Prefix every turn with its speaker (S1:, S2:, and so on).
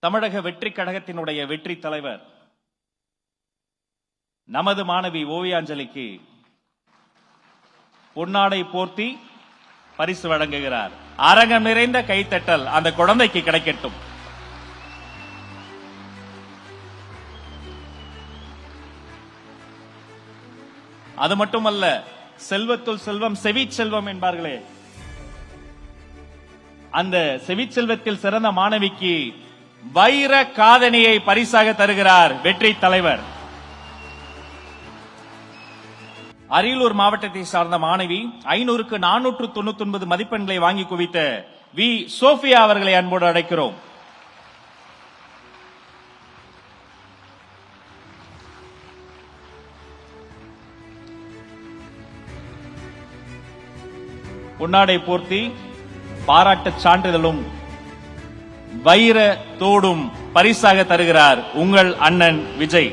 S1: தமிழக வெற்றி கழகத்தினுடைய வெற்றி தலைவர் நமது மாணவி ஓவியாஞ்சலிக்கு பொன்னாடை போர்த்தி பரிசு வழங்குகிறார். அரங்கம் நிறைந்த கைத்தட்டல் அந்த குழந்தைக்கு கிடைக்கட்டும். அது மட்டுமல்ல, செல்வத்துள் செல்வம் செவிச்செல்வம் என்பார்களே, அந்த செவிச்செல்வத்தில் சிறந்த மாணவிக்கு வைர காதணியை பரிசாக தருகிறார் வெற்றி தலைவர். அரியலூர் மாவட்டத்தை சார்ந்த மாணவி 500க்கு 499 மதிப்பெண்களை வாங்கி குவித்த வி சோபியா அவர்களை அன்போடு அழைக்கிறோம். பொன்னாடை போர்த்தி பாராட்டு சான்றிதழும் வைர தோடும் பரிசாக தருகிறார் உங்கள் அண்ணன் விஜய்.